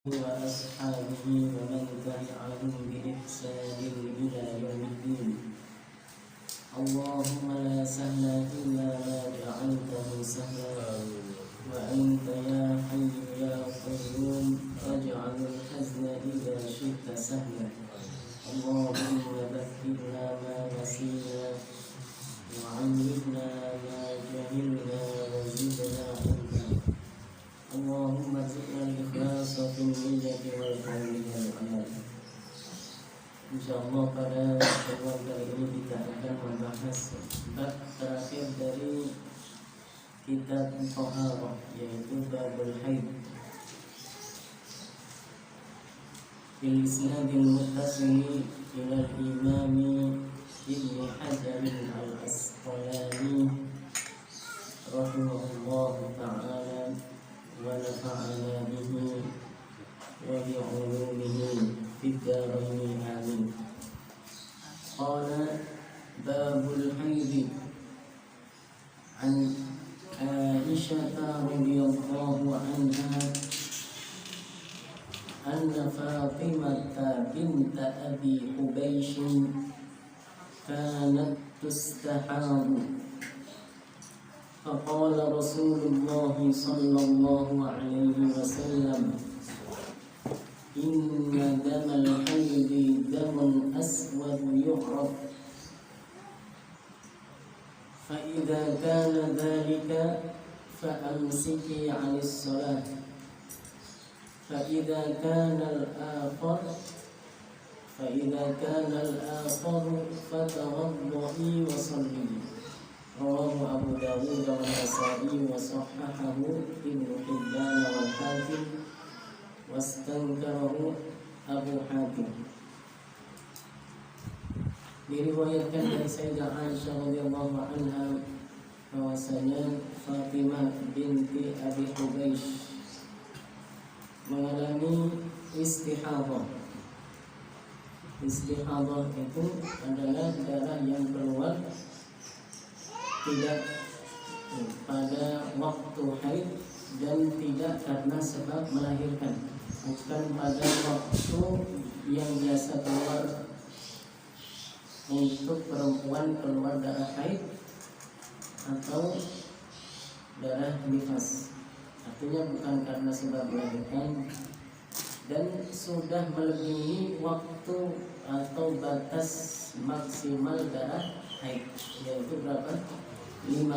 وأصحابه ومن تبعهم بإحسان إلى يوم الدين. اللهم لا سهل إلا ما جعلته سهلا وأنت يا حي يا قيوم اجعل الحزن إذا شئت سهلا. اللهم ذكرنا ما نسينا وعلمنا ما جهلنا وزدنا علما. اللهم ارزقنا الإخلاص في النية والقول والعمل. Insyaallah pada pertemuan kali ini kita akan membahas bab terakhir dari kitab Thaharah, yaitu babul haid. Fil isnadil muttasili ila al-imam Ibn Hajar al-Asqalani rahimahullahu ta'ala wa nafa'ana bihi wa bi'ulumihi fid darain amin. Qala babul haid an Aisyah radhiyallahu anha anna Fatimah bint Abi Hubaysh kanat tustahadu. فقال رسول الله صلى الله عليه وسلم إن دم الحيض دم أسود يعرف فإذا كان ذلك فأمسكي عن الصلاة فإذا كان الآخر فتوضئي وصلي. رواه أبو داود والنسائي وصححه ابن حبان والحاكم واستنكره Abu Hatim. Diriwayatkan dari Sayyidah Aisyah radhiyallahu anha bahwasanya Fatimah binti Abi Hubaysh mengalami istihadah. Istihadah itu adalah darah yang keluar tidak pada waktu haid dan tidak karena sebab melahirkan, bukan pada waktu yang biasa keluar untuk perempuan keluar darah haid atau darah nifas, artinya bukan karena sebab melahirkan dan sudah melebihi waktu atau batas maksimal darah haid, yaitu berapa? 15.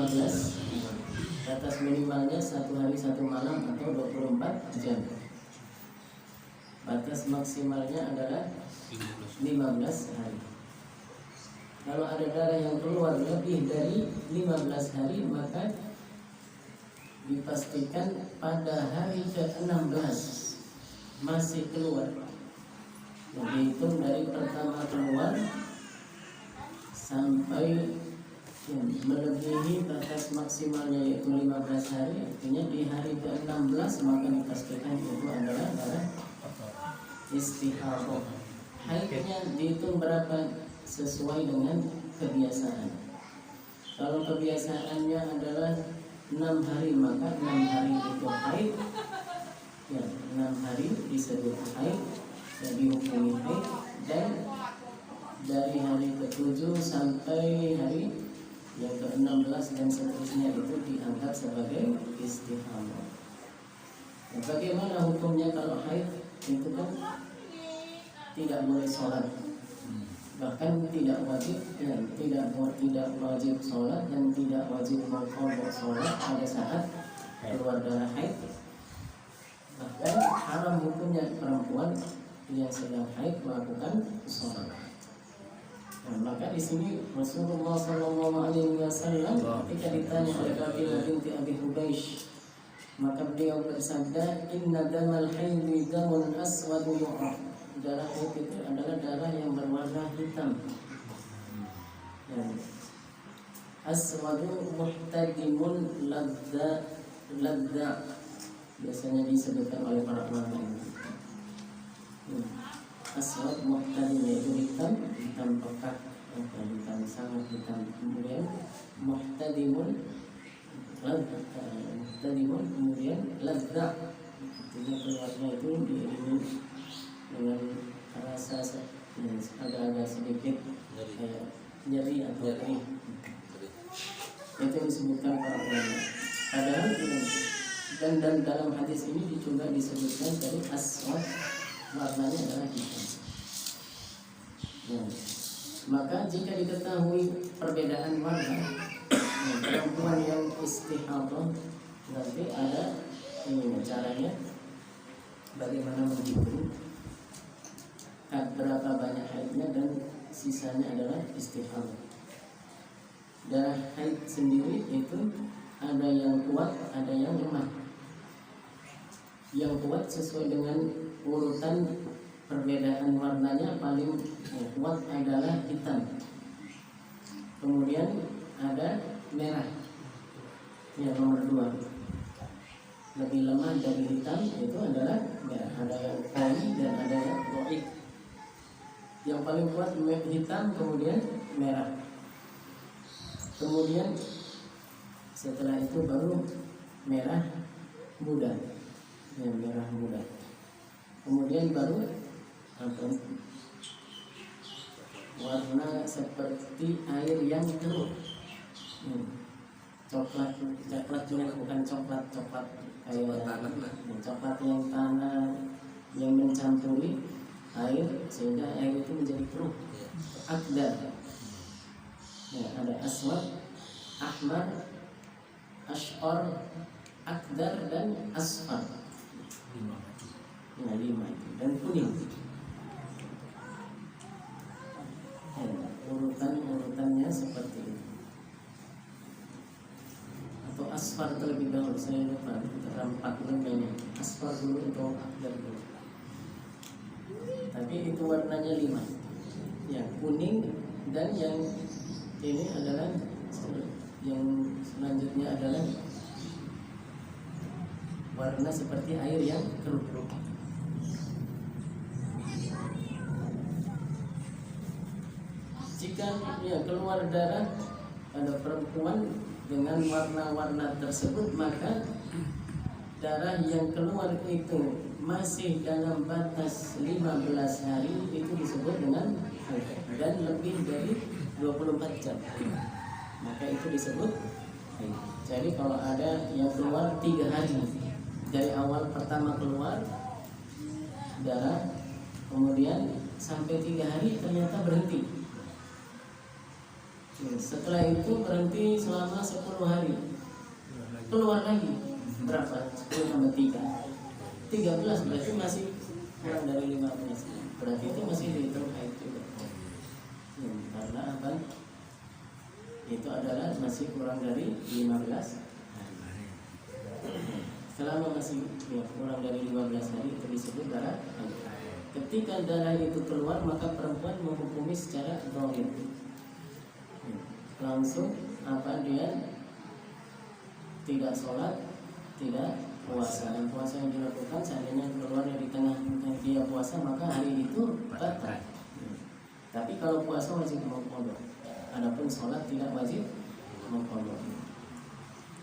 Batas minimalnya 1 hari 1 malam atau 24 jam. Batas maksimalnya adalah 15 hari. Kalau ada darah yang keluar lebih dari 15 hari, maka dipastikan pada hari ke-16 masih keluar. Dihitung dari pertama keluar sampai melebihi batas maksimalnya yaitu 15 hari, artinya di hari ke-16 maka dipastikan itu adalah darah istihadah. Haidnya dihitung berapa? Sesuai dengan kebiasaan. Kalau kebiasaannya adalah 6 hari, maka 6 hari itu haid, ya 6 hari disebut haid dan dihukumi haid, dan dari hari ke-7 sampai hari yang ke-16 dan seterusnya itu dianggap sebagai istihadah. Nah, bagaimana hukumnya kalau haid? Itu kan tidak boleh sholat, bahkan tidak wajib, ya, tidak wajib sholat dan tidak wajib mengqadha sholat pada saat keluar darah haid. Bahkan haram hukumnya perempuan yang sedang haid melakukan sholat. Nah, maka di sini Rasulullah SAW ketika ditanya oleh Fatimah binti Abi Hubaysh, maka beliau bersabda, Inna damal haidhi damun aswadu yu'raf. Darah haid itu adalah darah yang berwarna hitam. Aswadu muhtadimun ladda, biasanya disebutkan oleh para ulama ini. Aswad muhtadim yaitu hitam pekat, hitam sangat hitam. Kemudian muhtadimun kemudian ladza, artinya keluarnya itu diiringi agak-agak sedikit kayak nyeri atau perih. Itu yang disebutkan para ulama. Padahal dan dalam hadis ini juga disebutkan dari aswad, warnanya adalah hitam. Ya. Maka jika diketahui perbedaan warna, perempuan yang istihadah nanti ada ini caranya bagaimana menghitung berapa banyak haidnya dan sisanya adalah istihadah. Darah haid sendiri itu ada yang kuat, ada yang lemah. Yang kuat sesuai dengan urutan perbedaan warnanya, paling kuat adalah hitam. Kemudian ada merah, yang nomor 2. Lebih lemah dari hitam itu adalah merah. Ada yang qawi dan ada yang dhaif. Yang paling kuat hitam, kemudian merah. Kemudian setelah itu baru merah muda, yang merah muda. Kemudian baru warna seperti air yang keruh, coklat bukan coklat kayak coklat yang tanah yang mencampuri air sehingga air itu menjadi keruh. Akdar. Ya, ada aswad, ahmar, ashqar, akdar dan asfar. 5 dan kuning. Ya, urutannya seperti itu. Atau asfar terlebih dahulu, saya lupa antara 4 namanya. Asfar dulu atau akdar dulu. Tapi itu warnanya 5. Ya, kuning dan yang ini adalah yang selanjutnya adalah warna seperti air yang keruh. Jika keluar darah pada perempuan dengan warna-warna tersebut, maka darah yang keluar itu masih dalam batas 15 hari itu disebut dengan haid, dan lebih dari 24 jam maka itu disebut haid. Jadi kalau ada yang keluar 3 hari dari awal pertama keluar darah, kemudian sampai 3 hari ternyata berhenti, setelah itu berhenti selama 10 hari, keluar lagi berapa? 10 tambah 3 13, berarti masih kurang dari 15, berarti itu masih dihitung haid juga. Karena apa? Itu adalah masih kurang dari 15 hari. Selama masih kurang dari 15 hari itu disebut darah haid. Ketika darah itu keluar, maka perempuan menghukumi secara zahir. Langsung dia tidak sholat, tidak puasa. Dan puasa yang dilakukan seandainya keluarnya di tengah dia puasa, maka hari itu batal. Tapi kalau puasa wajib mengqadha. Adapun sholat tidak wajib mengqadha.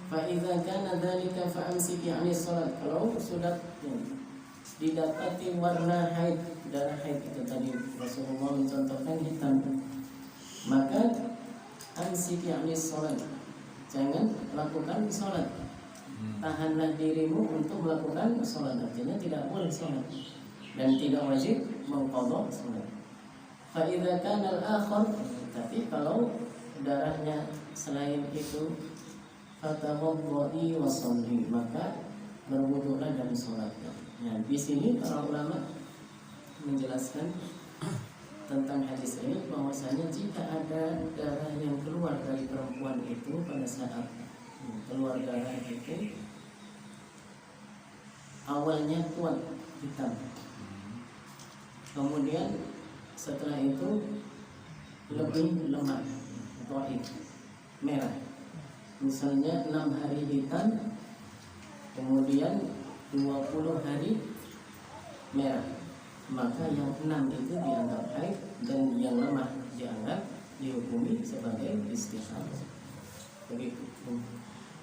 Fa idza kana dzalika fa amsiki 'anis sholat. Kalau sudah didapati warna haid, darah haid itu tadi Rasulullah mencontohkan hitam, maka amsiki 'anis sholat. Jangan lakukan sholat. Tahanlah dirimu untuk melakukan sholat. Artinya tidak boleh sholat dan tidak wajib mengqadha sholat. Fa idza kana al-akhar, tapi kalau darahnya selain itu, fatawaddi wa sholli, maka berwudulah dan sholatnya. Nah, di sini para ulama menjelaskan tentang hadis ini bahwasanya jika ada darah yang keluar dari perempuan itu pada saat keluar darah itu awalnya kuat hitam, kemudian setelah itu lebih lemah dhaif, merah. Misalnya 6 hari hitam, kemudian 20 hari merah, maka yang 6 itu dianggap haid dan yang lemah dianggap dihukumi sebagai istihadah. Begitu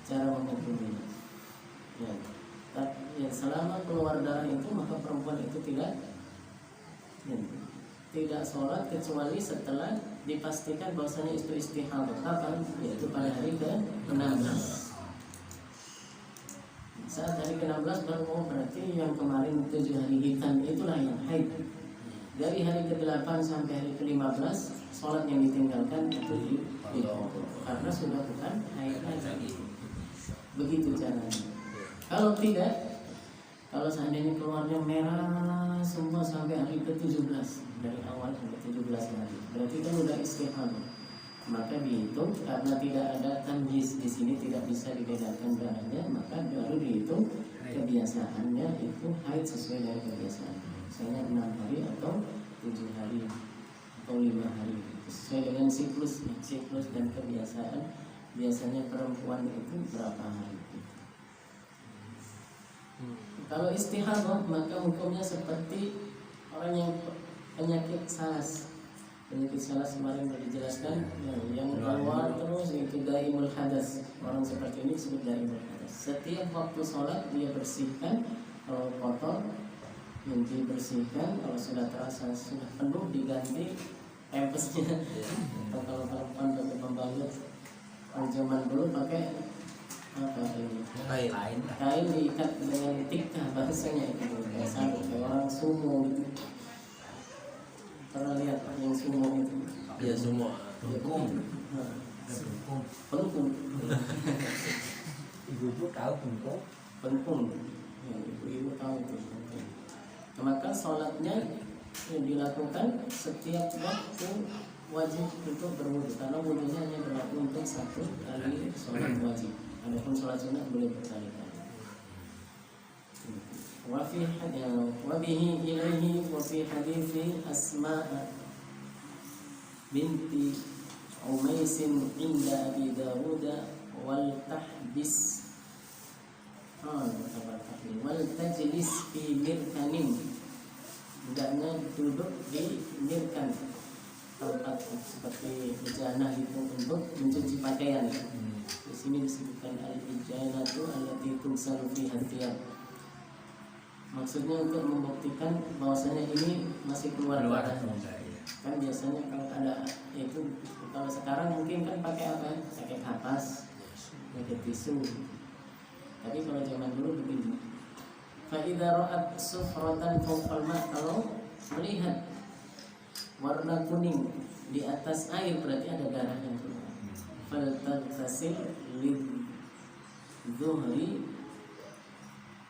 cara menghukumnya. Ya, selama keluar darah itu maka perempuan itu tidak tidak sholat kecuali setelah dipastikan bahwasanya itu istihadah. Kapan? Yaitu pada hari ke-16. Saat hari ke-16 baru berarti yang kemarin 7 hari hitam itulah yang haid. Dari hari ke-8 sampai hari ke-15 sholat yang ditinggalkan itu karena sudah bukan haid lagi. Begitu caranya. Kalau tidak, kalau seandainya keluarnya merah semua sampai hari ke-17, dari awal sampai 17 hari, berarti kan udah istihadah. Maka dihitung karena tidak ada tamyiz di sini, tidak bisa dibedakan darahnya, maka baru dihitung kebiasaannya itu haid sesuai dari kebiasaan. Misalnya 6 hari atau 7 hari atau 5 hari, sesuai dengan siklus dan kebiasaan. Biasanya perempuan itu berapa hari? Kalau istihadah maka hukumnya seperti orang yang penyakit salas. Penyakit salas kemarin sudah dijelaskan, yang keluar terus itu daimul hadas. Orang seperti ini disebut daimul hadas. Setiap waktu sholat dia bersihkan, kalau kotor yang dibersihkan, kalau sudah terasa sudah penuh diganti pempesnya. Atau kalau perempuan pakai pembalut, orang zaman dulu pakai apa ini? Kain diikat dengan tikar bahasanya itu. Sama kayak orang sumo gitu. Pernah lihat yang sumo itu? Ya sumo. Pengkung. Ibu-ibu tahu pengkung? Pengkung. Ya, ibu-ibu tahu itu. Maka sholatnya yang dilakukan setiap waktu wajib untuk berwudu, karena wudunya hanya berlaku untuk satu kali sholat wajib. Adapun sholat sunat boleh berkali-kali. Wabihi ilaihi wa fi hadithi Asma' binti Umaisin inda Abi Dawud wal tahbis wal tajlis fi mirkanin, hendaknya duduk di mirkan, tempat seperti bejana itu untuk mencuci pakaian. Di sini disebutkan al-ijanatu allati tugsalu fiha thiyab. Maksudnya untuk membuktikan bahwasanya ini masih keluar darah. Kan biasanya kalau ada itu, kalau sekarang mungkin kan pakai apa? Pakai kapas, pakai tisu. Tapi kalau zaman dulu begini. Fa idza ra'at sufratan fawqal ma', kalau melihat warna kuning di atas air berarti ada darah yang keluar. Faltaghtasil lidzuhri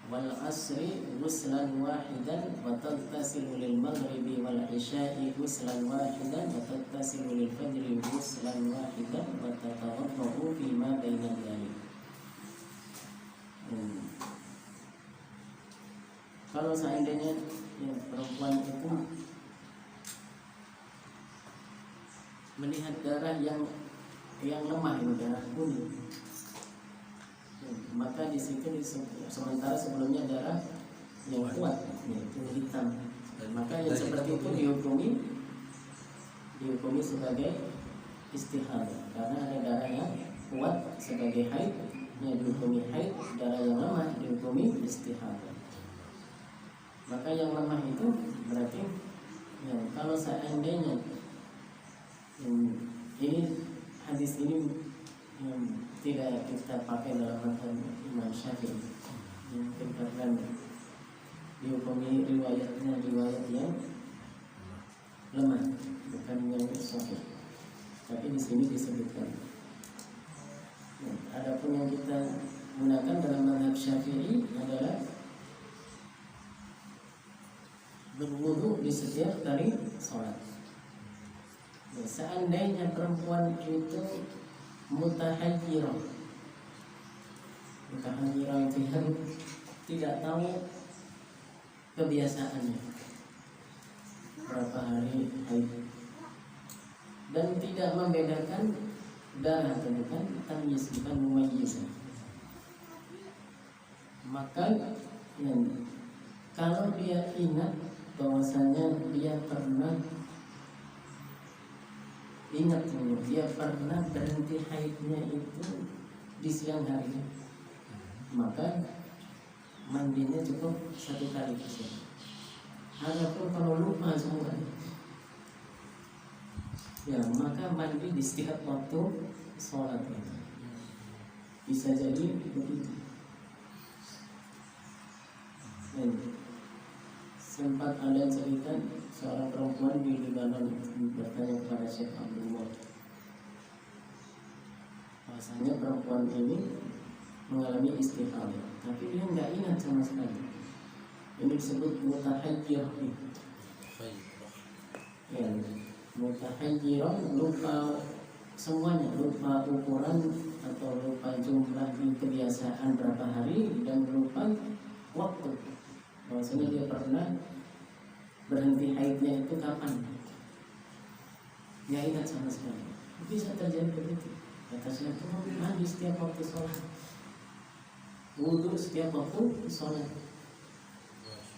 wal asri ghuslan wahidan wa taghtasilu lil maghribi wal isya'i ghuslan wahidan wa taghtasilu lil fajri ghuslan wahidan wa tatawaddahu fi ma baina dhalik. Kalau seandainya ya, perempuan itu melihat darah yang lemah, itu darah kuning, maka di situ sementara sebelumnya darah yang kuat, yaitu hitam, maka yang seperti itu dihukumi sebagai istihadah, karena ada darah yang kuat sebagai haid, yang dihukumi haid, darah yang lemah dihukumi istihadah. Maka yang lemah itu berarti ya, kalau seandainya ini hadis ini tidak kita pakai dalam mazhab Imam Syafi'i, mungkin karena dihukumi riwayatnya riwayat yang lemah, bukan yang sahih. Tapi di sini disebutkan. Adapun yang kita gunakan dalam mazhab Syafi'i adalah berwudu di setiap kali sholat. Seandainya perempuan itu mutahayyirah itu yang tidak tahu kebiasaannya berapa hari haid dan tidak membedakan darah atau bukan, tamyiz, bukan mumayyiz, maka kalau dia ingat bahwasanya dia pernah berhenti haidnya itu di siang hari, maka mandinya cukup 1 kali saja. Adapun kalau lupa semua, ya maka mandi di setiap waktu sholat itu bisa jadi begitu. Dan sempat ada cerita seorang perempuan di Lebanon bertanya kepada Syekh Abdullah, bahasanya perempuan ini mengalami istihadah, tapi dia nggak ingat sama sekali. Ini disebut mutahayyir. Ya, mutahayyir, lupa semuanya, lupa ukuran atau lupa jumlah di kebiasaan berapa hari dan lupa waktu. Maksudnya dia pernah berhenti haidnya itu kapan? Nggak ingat sama sekali. Bisa terjadi begitu. Kata saya itu mandi setiap waktu sholat, wudhu setiap waktu sholat.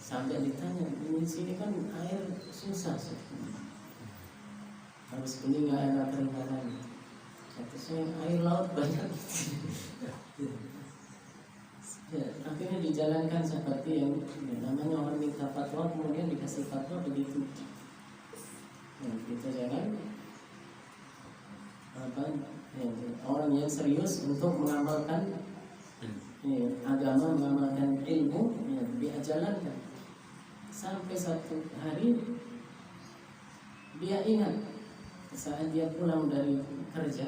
Sampai ditanya, di sini kan air susah, harus beli nggak ada keringanan. Kata saya air laut banyak. Ya, akhirnya dijalankan seperti yang namanya orang minta fatwa kemudian dikasih fatwa begitu. Ya, kita jangan ya, orang yang serius untuk mengamalkan ya, agama, mengamalkan ilmu ya, dia jalankan. Sampai satu hari dia ingat saat dia pulang dari kerja,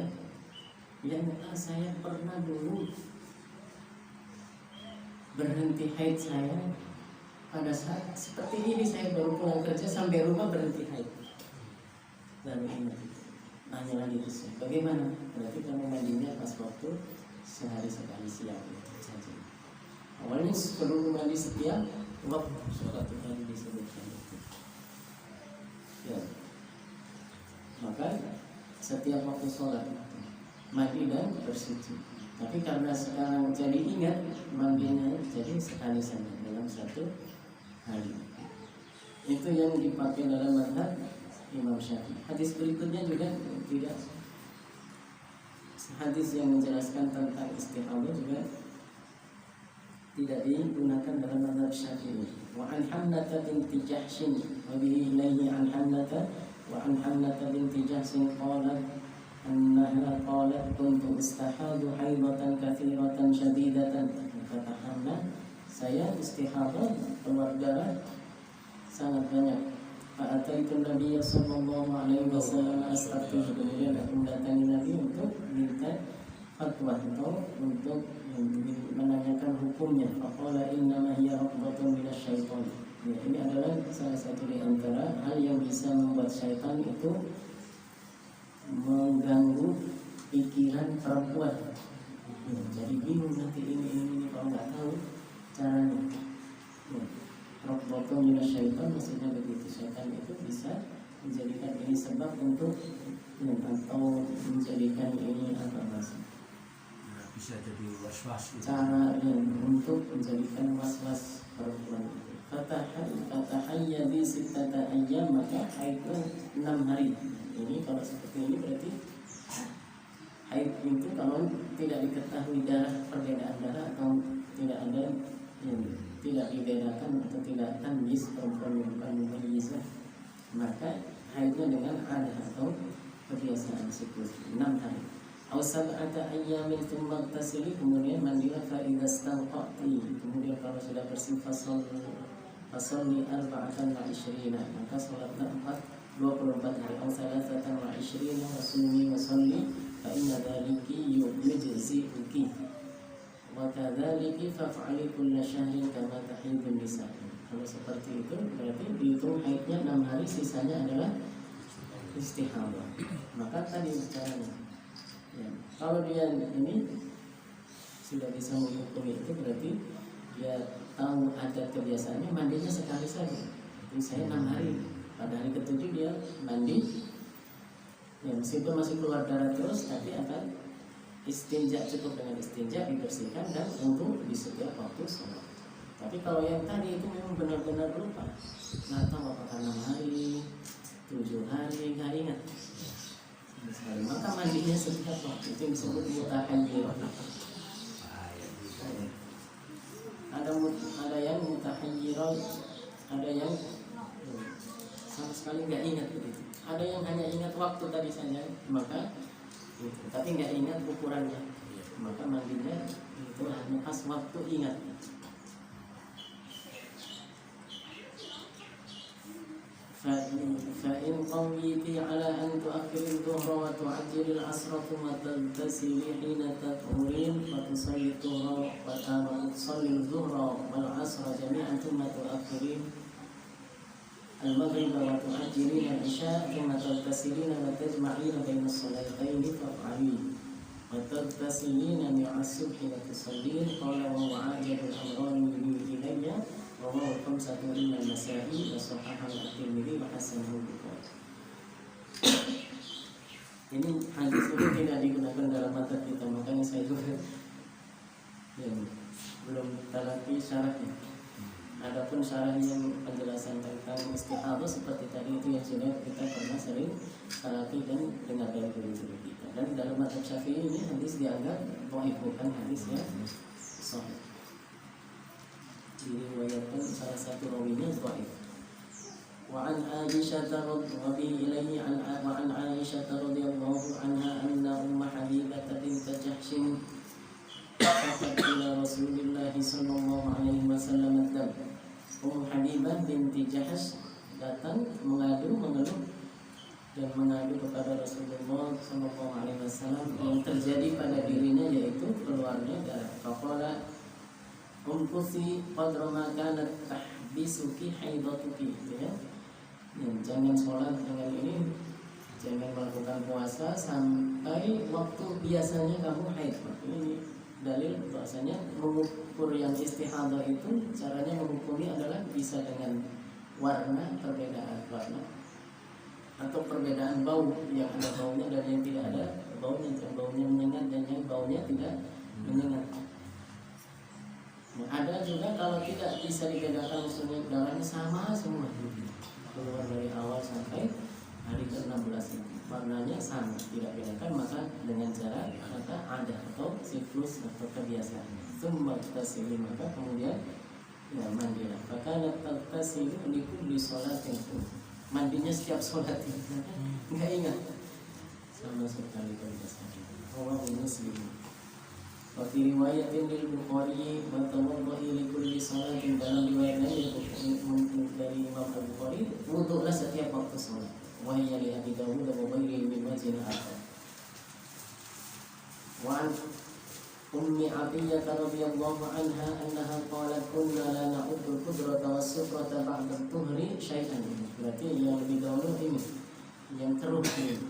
dia ingat saya pernah dulu berhenti haid saya pada saat seperti ini, saya baru pulang kerja sampai rumah berhenti haid. Lalu ingat, nanya lagi ke saya, bagaimana? Berarti kamu mandinya pas waktu sehari sekali siang itu saja. Awalnya perlu mandi setiap waktu sholat itu tadi disebutkan itu. Ya. Maka setiap waktu sholat mandi dan bersuci. Tapi karena sekarang jadi ingat mandinya jadi sekali saja dalam satu hari. Itu yang dipakai dalam mazhab Imam Syafi'i. Hadis berikutnya juga tidak, hadis yang menjelaskan tentang istihadah juga tidak digunakan dalam mazhab Syafi'i. Wa an Hamnata binti Jahshin wa bihi ilayhi an Hamnata wa an Hamnata binti Jahshin qalat annaha qalat kuntu istahadu haidatan katsiratan syadidatan. Kata Hamnah, saya istihadah keluar darah sangat banyak. Fa'ataitu Nabi sallallahu alaihi wasallam astafti, kemudian aku mendatangi Nabi untuk minta fatwa atau untuk menanyakan hukumnya. Faqala innama hiya raqbatun minasyaitan. Ya, ini adalah salah satu di antara hal yang bisa membuat syaitan itu mengganggu pikiran perempuan. Ya, jadi bingung nanti ini kalau nggak tahu caranya. Ya, raqbatun minasyaitan maksudnya begitu, syaitan itu bisa menjadikan ini sebab untuk atau menjadikan ini apa maksudnya? Bisa jadi was-was gitu. Cara untuk menjadikan was-was perempuan itu. Fatahayyadi sittata ayyam, maka haidnya 6 hari. Ini kalau seperti ini berarti haid itu kalau tidak diketahui perbedaan darah atau tidak ada yang tidak dibedakan atau tidak tamyiz, perempuan yang bukan mumayyiz, maka haidnya dengan ada atau kebiasaan siklus 6 hari. Aw sab'ata ayyamin tsumma tasili, kemudian mandilah fa idza stanqati, kemudian kalau sudah bersih fasalli arba'atan wa 20, maka salatlah 24 hari. Aw salasatan wa 20 wa sumi wa salli fa inna dzalika yujzi'uki wa kadzalika fa'ali kulla syahrin kama tahidun nisa. Kalau seperti itu berarti dihitung haidnya 6 hari, sisanya adalah istihadah. Maka tadi caranya ya, kalau dia ini sudah bisa menghukumi itu berarti dia tahu ada kebiasaannya mandinya sekali saja. Jadi saya 6 hari, pada hari ke-7 dia mandi ya, meskipun masih keluar darah terus tapi akan istinja, cukup dengan istinja dibersihkan dan untuk di setiap waktu sholat. Tapi kalau yang tadi itu memang benar-benar lupa, nggak tahu apakah 6 hari 7 hari, nggak ingat. Maka mandinya setiap waktu, itu disebut mutahayyir. Ada yang mutahayyir, ada yang sama sekali nggak ingat begitu. Ada yang hanya ingat waktu tadi saja, maka itu, tapi nggak ingat ukurannya, maka mandinya itu hanya pas waktu ingat. فإن قويت على أن تؤخر الظهر وتعجل العصر ثم تغتسل حين تطهرين فتصلي الظهر والعصر جميعا ثم تؤخرين المغرب وتعجلين العشاء ثم تغتسلين وتجمعين بين الصلاتين فافعلي وتغتسلين مع الصبح وتصلين قال وهو عاجل الأمرين إلي رواه الخمسة إلا النسائي وصححه الترمذي وحسنه البخاري. Ini hadis itu tidak digunakan dalam mata kita, makanya saya juga belum talaki syarahnya. Adapun syarah yang penjelasan tentang istihadah seperti tadi itu yang sudah kita pernah sering talaki dan dengar dari guru-guru kita. Dan dalam mazhab Syafi'i ini hadis dianggap dhaif, bukan hadis yang sahih. Diriwayatkan salah satu rawinya dhaif. Wa an Aisyah radhiyallahu anha anna Umma Habibah bint Jahshin qalat ila Rasulillah sallallahu alaihi wasallam ad-dam. Habibah binti Jahsh datang mengeluh dan mengadu kepada Rasulullah sallallahu alaihi wasallam yang terjadi pada dirinya, yaitu keluarnya darah. Faqala umkusi qadra ma kanat tahbisuki haidatuki, ya. Jangan sholat dengan ini, jangan melakukan puasa sampai waktu biasanya kamu haid. Ini dalil bahasanya mengukur yang istihadah itu, caranya mengukurnya adalah bisa dengan warna, perbedaan warna, atau perbedaan bau, yang ada baunya dan yang tidak ada baunya, yang baunya menyengat dan yang baunya tidak menyengat. Nah, ada juga kalau tidak bisa dibedakan, maksudnya darahnya sama semua, keluar dari awal sampai hari ke-16 itu warnanya sama, tidak bedakan, maka dengan cara kata ada atau siklus atau kebiasaan. Tsumma tasili, maka kemudian ya mandilah. Maka tasili likulli sholatin, mandinya setiap sholat, nggak ingat sama sekali kebiasaan. Rawahu Muslim. Wa fi riwayatin lil Bukhari wa tawaddu'i li kulli salatin, dalam riwayat lain dari Imam Al-Bukhari, wudu'lah setiap waktu salat. Wa hiya li Abi Dawud wa ghairihi min wajhin akhar. Wa an Ummi Athiyyah radhiyallahu anha annaha qalat kunna la na'uddu al-qudrata was-sufrata ba'da al-tuhri syai'an. Berarti yang lebih dahulu ini yang keruh ini,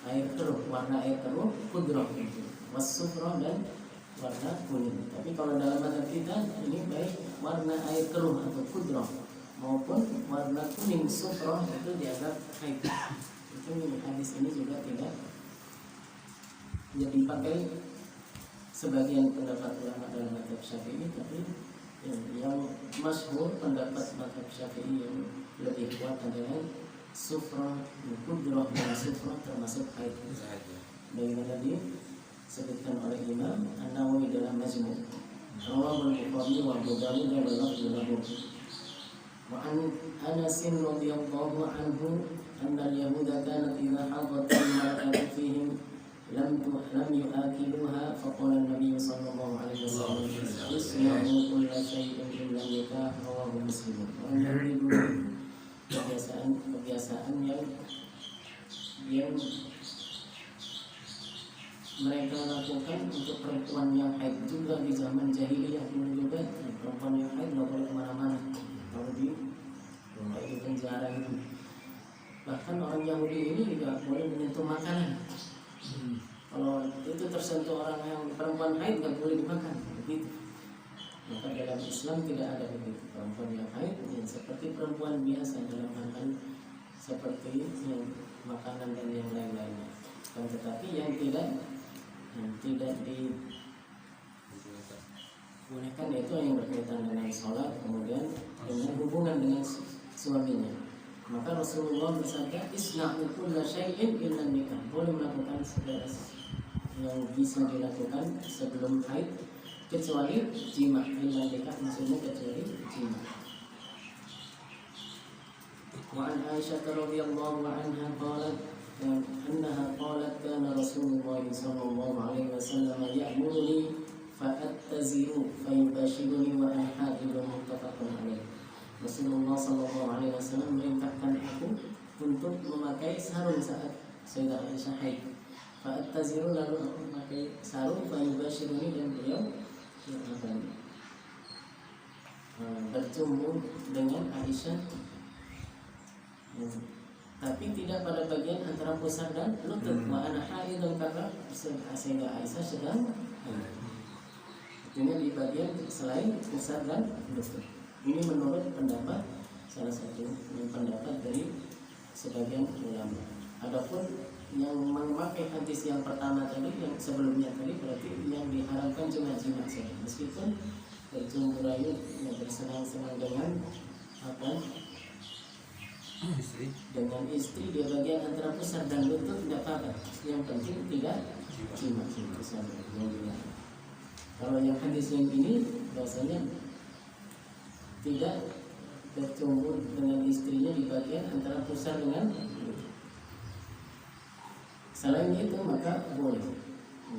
air keruh, warna air keruh, kudrah itu, was-sufra dan warna kuning. Tapi kalau dalam mazhab kita ini baik warna air keruh atau kudrah maupun warna kuning sufrah itu dianggap haid. Itu hadis ini juga tidak jadi pakai sebagian pendapat ulama dalam mazhab Syafi'i, tapi yang masyhur pendapat mazhab Syafi'i yang lebih kuat adalah sufrah, kudrah dan sufrah termasuk haid. Bagaimana disebutkan oleh Imam An-Nawawi dalam Majmu'. Rawahu Al-Bukhari wa Abu Dawud wa lafdhu lahu. Wa an Anas radhiyallahu anhu anna al-yahuda kanat idha hadat al-mar'atu fihim lam yu'akiluha faqala an-nabiy sallallahu alaihi wasallam isma'u kulla shay'in illa nikah. Rawahu Muslim. Orang Yahudi dulu kebiasaan yang mereka lakukan untuk perempuan yang haid juga di zaman jahiliyah dulu juga. Perempuan yang haid nggak boleh kemana-mana, kalau di penjara itu. Bahkan orang Yahudi ini juga boleh menyentuh makanan. Kalau itu tersentuh orang yang perempuan haid nggak boleh dimakan, begitu. Maka dalam Islam tidak ada begitu. Perempuan yang haid yang seperti perempuan biasa dalam hal seperti yang makanan dan yang lain-lainnya. Dan tetapi yang tidak dibolehkan itu yang berkaitan dengan sholat, kemudian dengan hubungan dengan suaminya. Maka Rasulullah bersabda, isna'u kulla syai'in illa nikah. Boleh melakukan segala yang bisa dilakukan sebelum haid kecuali jima. Illa nikah maksudnya kecuali jima. وعن عائشة رضي الله عنها قالت أنها قالت كان رسول الله صلى الله عليه وسلم يأمرني فأتزر فيباشرني وأنا حائض متفق عليه. Rasulullah Sallallahu Alaihi Wasallam merintahkan aku untuk memakai sarung saat Sayyidah Aisyah haid. Fa'attaziru, lalu aku memakai sarung, fayubashiruni, dan beliau bercumbu dengan Aisyah, tapi tidak pada bagian antara pusar dan lutut. Wa ana haidun, karena Sayyidah Aisyah sedang artinya di bagian selain pusar dan lutut. Ini menurut pendapat salah satu pendapat dari sebagian ulama. Adapun yang memakai hadis yang pertama tadi, yang sebelumnya tadi, berarti yang diharamkan cuma jima saja. Meskipun bercumbu rayu, bersenang-senang dengan apa? Dengan istri di bagian antara pusar dan lutut tidak apa-apa. Yang penting tidak jima saja. Kalau yang hadis yang ini bahasanya tidak bercumbu dengan istrinya di bagian antara pusar dengan lutut. Selain itu maka boleh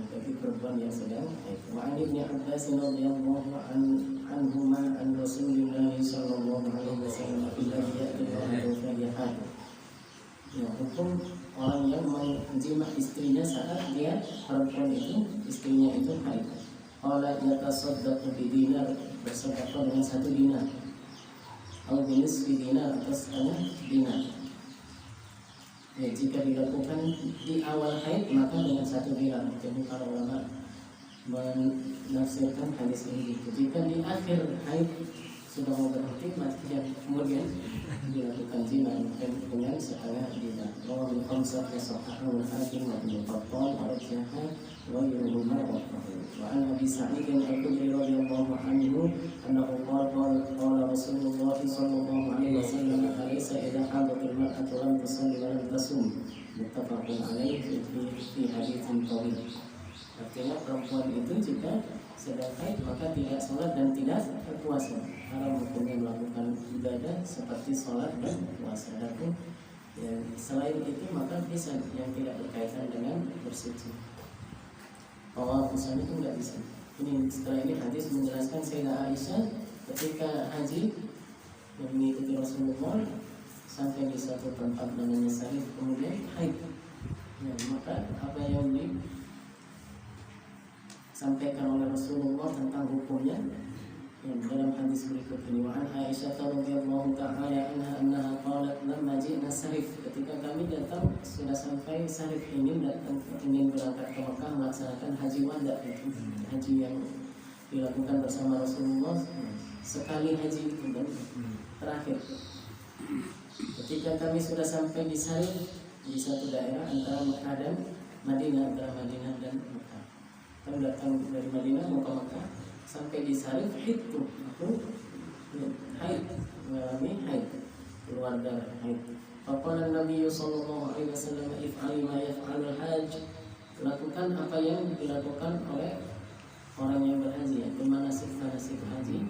bagi perempuan yang sedang haid. Wa an Ibnu Abbas radhiyallahu anhuma an Rasulillah sallallahu alaihi wasallam billahi ya'lamu fa ya, hukum orang yang menjima istrinya saat dia perempuan itu istrinya itu haid. Qala yatasaddaqu bi dinar, bersedekah dengan 1 dinar, atau binisfi dinar, atau setengah dinar. Ya, jika dilakukan di awal haid maka dengan 1 dinar. Jadi para ulama menafsirkan hadis ini. Jika di akhir haid sudah mau berhenti, maka kemudian dilakukan jima dengan setengah dinar. Rawahu khamsah sahahahu al-Hakim wa Ibnu Battal wa Rajaha wa Yuhuma wa Wa an Abi Sa'id al-Khudri radhiyallahu anhu annahu qala Rasulullah sallallahu alaihi wasallam alaysa idza hadatil mar'atu lam tusalli wa lam tasum, muttafaqun alaihi fi haditsin tawil. Artinya perempuan itu jika sedang haid maka tidak sholat dan tidak berpuasa. Haram hukumnya melakukan ibadah seperti sholat dan puasa. Adapun selain itu maka bisa yang tidak berkaitan dengan bersuci. Tawaf misalnya itu nggak bisa. Ini setelah ini hadis menjelaskan Sayyidah Aisyah ketika haji yang mengikuti Rasulullah sampai di satu tempat namanya Sarif, kemudian haid. Ya, maka apa yang disampaikan oleh Rasulullah tentang hukumnya yang dalam hadis berikut ini. Wa an Aisyah radhiyallahu ta'ala anha qalat lamma ji'na Sarif, ketika kami datang sudah sampai Sarif ini, datang ingin berangkat ke Mekah melaksanakan haji wada, haji yang dilakukan bersama Rasulullah sekali haji itu dan terakhir. Ketika kami sudah sampai di Sarif, di satu daerah antara Mekah dan Madinah, antara Madinah dan Mekah. Kami datang dari Madinah mau ke Mekah, sampai di Sarif itu aku haid, mengalami haid, keluar darah haid. Faqala Nabi sallallahu alaihi wasallam if'ali ma yaf'alul hajj, lakukan apa yang dilakukan oleh orang yang berhaji, yaitu manasik haji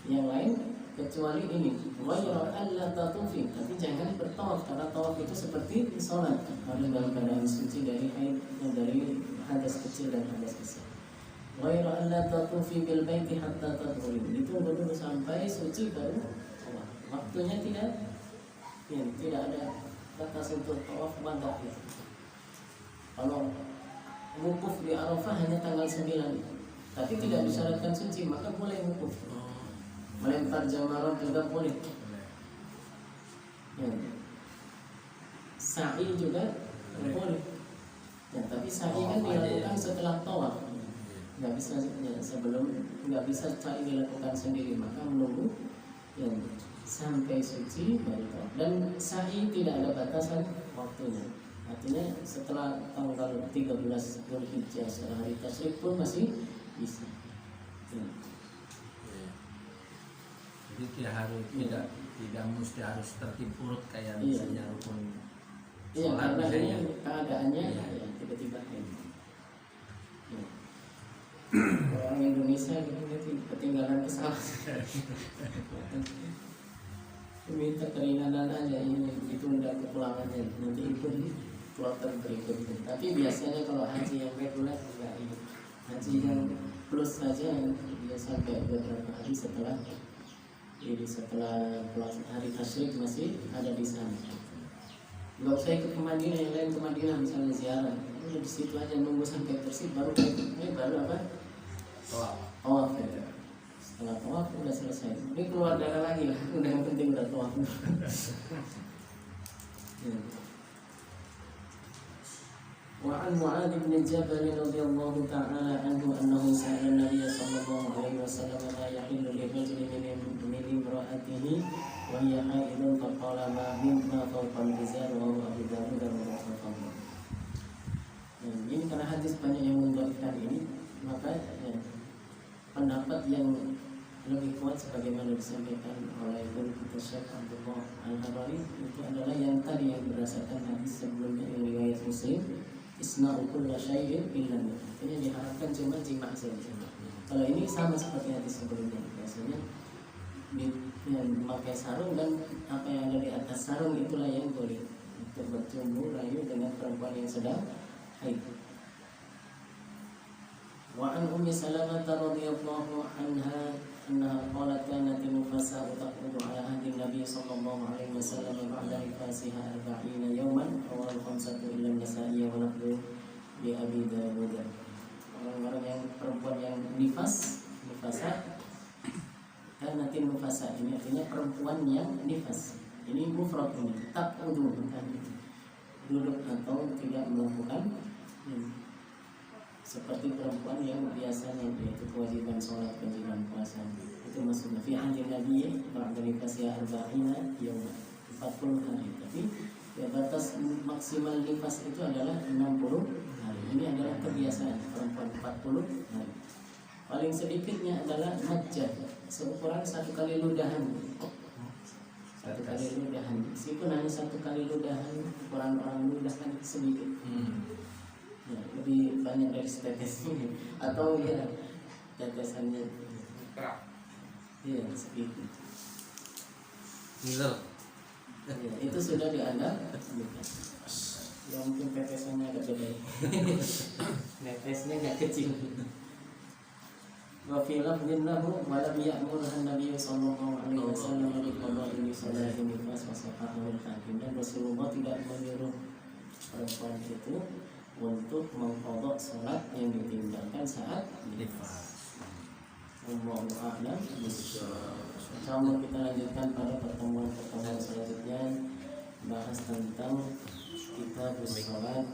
yang lain kecuali ini, ghayra alla tatufi, tapi jangan bertawaf, karena tawaf itu seperti sholat, harus dalam keadaan suci dari haid, dari hadas kecil dan hadas besar. Ghayra alla tatufi bil baiti hatta tadhuri, ditunggu dulu sampai suci baru tawaf. Waktunya tidak ada batas untuk tawaf wada itu. Kalau wukuf di Arafah hanya tanggal 9, tapi tidak disyaratkan suci, maka boleh wukuf. Melempar jamarat juga boleh. Ya. Sa'i juga boleh. Ya, tapi sa'i kan dilakukan setelah tawaf. Nggak bisa sebelum, nggak bisa sa'i dilakukan sendiri, maka menunggu sampai suci baru tawaf. Dan sa'i tidak ada batasan waktunya. Artinya setelah tanggal 13 Dzulhijjah setelah hari tasyrik pun masih bisa. Jadi tidak mesti harus tertib urut kayak misalnya rukun sholat. Karena ini keadaannya tiba-tiba ini. Orang Indonesia gitu ketinggalan pesawat. Minta keringanan aja ini. kepulangannya nanti ikut di kloter berikutnya. Tapi biasanya kalau haji yang reguler enggak ini. Haji yang plus saja dia sampai beberapa hari setelah hari tasyrik masih ada di sana. Nggak usah ikut ke Madinah, yang lain ke Madinah misalnya ziarah, udah di situ aja nunggu sampai bersih baru baru apa? Tawaf ya. Setelah tawaf udah selesai. Ini keluar darah lagi lah, udah yang penting udah tawaf. Ya. وعن معاذ بن جبل رضي الله تعالى عنه أنه سأل النبي صلى الله عليه وسلم ما يحل للرجل من امرأته وهي حائض فقال ما فوق الإزار وهو أبو داود ومعتقد. Ini karena hadis banyak yang mendorongkan ini, maka pendapat yang lebih kuat sebagaimana disampaikan oleh Guru kita Syekh Abdullah Al-Harari itu adalah yang tadi yang berdasarkan hadis sebelumnya yang riwayat Muslim, isna'u kulla syai'in illa nikah. Artinya diharapkan cuma jima saja. Kalau ini sama seperti hadis sebelumnya, biasanya memakai sarung dan apa yang ada di atas sarung itulah yang boleh untuk bercumbu rayu dengan perempuan yang sedang haid. Wa an Ummi Salamah radhiyallahu anha annaha qalat kanat nufasa'u taqudu ala ahdi Nabi sallallahu alaihi wasallam ba'da nifasiha 40 yawman awal khamsatu illa Nasa'i wa naqdu li Abi Dawud. Orang-orang yang perempuan yang nifasa karena nufasa ini artinya perempuan yang nifas. Ini mufrad ini taqudu bukan duduk atau tidak melakukan seperti perempuan yang biasanya yaitu kewajiban sholat, kewajiban puasa. Itu maksudnya fi ahdi Nabi ba'da nifasiha 40 yawman 40 hari. Tapi ya, batas maksimal nifas itu adalah 60 hari. Ini adalah kebiasaan perempuan 40 hari. Paling sedikitnya adalah majjah, seukuran 1 kali ludahan. 1 kali ludahan. Meskipun hanya 1 kali ludahan, orang ludah kan sedikit. Ya, lebih banyak dari setetesnya atau ya tetesannya ya sedikit. Ya, itu sudah dianggap bukan. Ya mungkin tetesannya agak beda. Netesnya agak kecil. Wa fi lafdhin lahu wa lam ya'murha an-nabiy sallallahu alaihi wasallam bi qada'i salati nifas wa safahu al-hakim. Dan Rasulullah tidak menyuruh perempuan itu untuk mengqadha salat yang ditinggalkan saat nifas. Wallahu a'lam bishawab. Insyaallah kita lanjutkan pada pertemuan selanjutnya bahas tentang kitab salat